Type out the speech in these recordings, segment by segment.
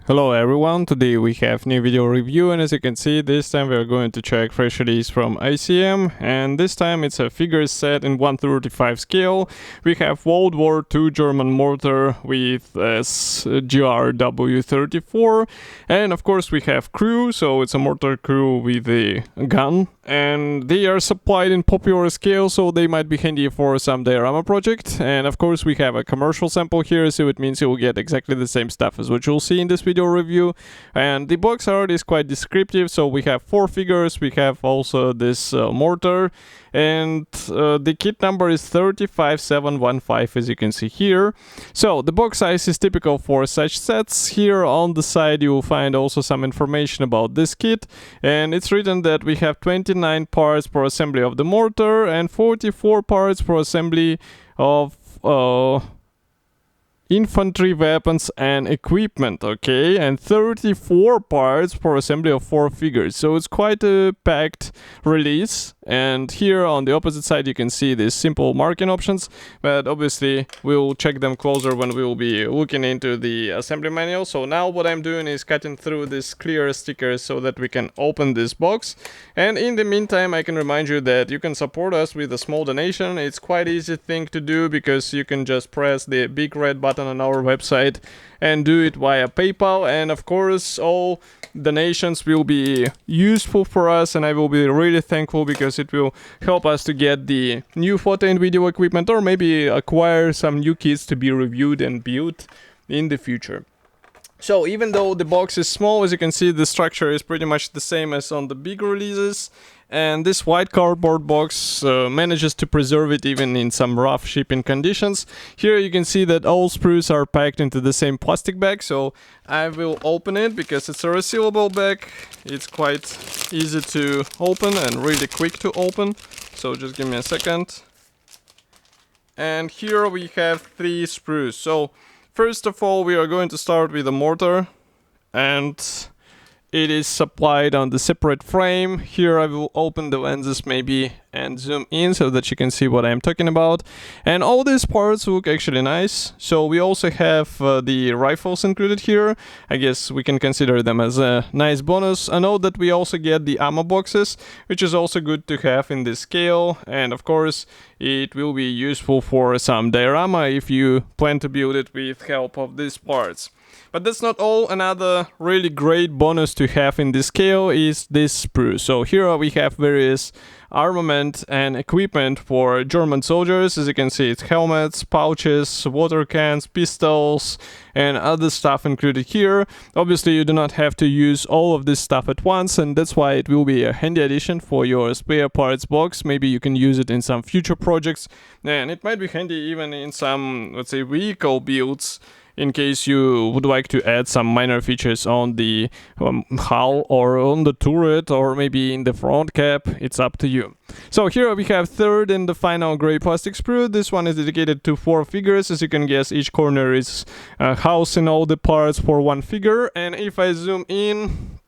Hello everyone, today we have new video review, and as you can see, this time we are going to check fresh release from ICM, and this time it's a figure set in 1/35 scale. We have World War II German Mortar with s.Gr.W.43, and of course we have crew, so it's a mortar crew with a gun, and they are supplied in popular scale, so they might be handy for some diorama project. And of course we have a commercial sample here, so it means you will get exactly the same stuff as what you'll see in this video review. And the box art is quite descriptive, so we have 4 figures, we have also this mortar, and the kit number is 35715, as you can see here. So the box size is typical for such sets. Here on the side you will find also some information about this kit, and it's written that we have 29 parts for assembly of the mortar and 44 parts for assembly of infantry weapons and equipment, okay, and 34 parts for assembly of 4 figures. So it's quite a packed release. And here on the opposite side you can see these simple marking options, but obviously we'll check them closer when we will be looking into the assembly manual. So now what I'm doing is cutting through this clear stickers so that we can open this box. And in the meantime, I can remind you that you can support us with a small donation. It's quite easy thing to do because you can just press the big red button on our website and do it via PayPal. And of course all donations will be useful for us, and I will be really thankful because it will help us to get the new photo and video equipment, or maybe acquire some new kits to be reviewed and built in the future. So even though the box is small, as you can see, the structure is pretty much the same as on the big releases, and this white cardboard box manages to preserve it even in some rough shipping conditions. Here you can see that all sprues are packed into the same plastic bag, so I will open it because it's a resealable bag. It's quite easy to open and really quick to open, so just give me a second. And here we have 3 sprues. So first of all, we are going to start with the mortar, and it is supplied on the separate frame. Here I will open the lenses maybe and zoom in so that you can see what I'm talking about. And all these parts look actually nice. So we also have the rifles included here. I guess we can consider them as a nice bonus. I know that we also get the ammo boxes, which is also good to have in this scale. And of course it will be useful for some diorama if you plan to build it with help of these parts. But that's not all. Another really great bonus to have in this scale is this sprue. So here we have various armament and equipment for German soldiers. As you can see, it's helmets, pouches, water cans, pistols, and other stuff included here. Obviously you do not have to use all of this stuff at once, and that's why it will be a handy addition for your spare parts box. Maybe you can use it in some future projects, and it might be handy even in some, let's say, vehicle builds, in case you would like to add some minor features on the hull or on the turret, or maybe in the front cap. It's up to you. So here we have third and the final gray plastic sprue. This one is dedicated to 4 figures. As you can guess, each corner is housing all the parts for 1 figure. And if I zoom in,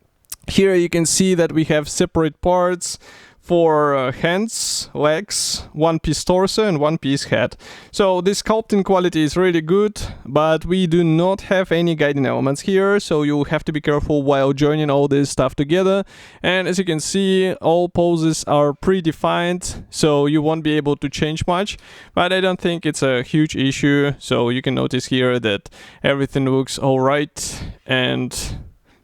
here you can see that we have separate parts for hands, legs, 1-piece torso and 1-piece head. So the sculpting quality is really good, but we do not have any guiding elements here, so you'll have to be careful while joining all this stuff together. And as you can see, all poses are predefined, so you won't be able to change much, but I don't think it's a huge issue. So you can notice here that everything looks alright, and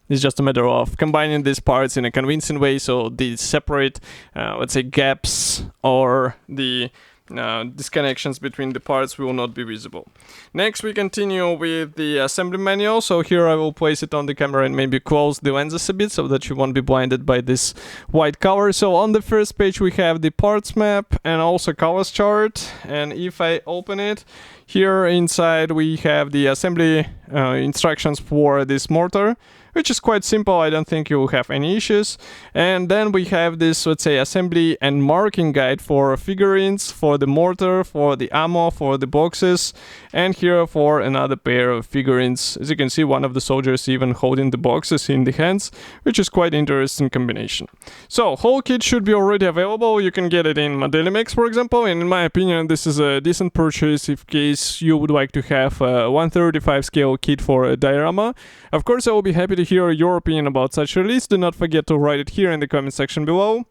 it's just a matter of combining these parts in a convincing way, so the separate, let's say, gaps or the disconnections between the parts will not be visible. Next we continue with the assembly manual. So here I will place it on the camera and maybe close the lenses a bit so that you won't be blinded by this white cover. So on the first page we have the parts map and also colors chart, and if I open it, here inside we have the assembly instructions for this mortar. which is quite simple. I don't think you will have any issues. And then we have this, let's say, assembly and marking guide for figurines, for the mortar, for the ammo, for the boxes, and here for another pair of figurines. As you can see, one of the soldiers even holding the boxes in the hands, which is quite interesting combination. So whole kit should be already available. You can get it in Modelimex, for example, and in my opinion this is a decent purchase in case you would like to have a 1/35 scale kit for a diorama. Of course, I will be happy to hear your opinion about such release. Do not forget to write it here in the comment section below.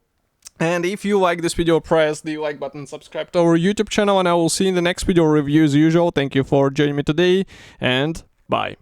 And if you like this video, press the like button, subscribe to our YouTube channel, and I will see you in the next video review as usual. Thank you for joining me today, and bye.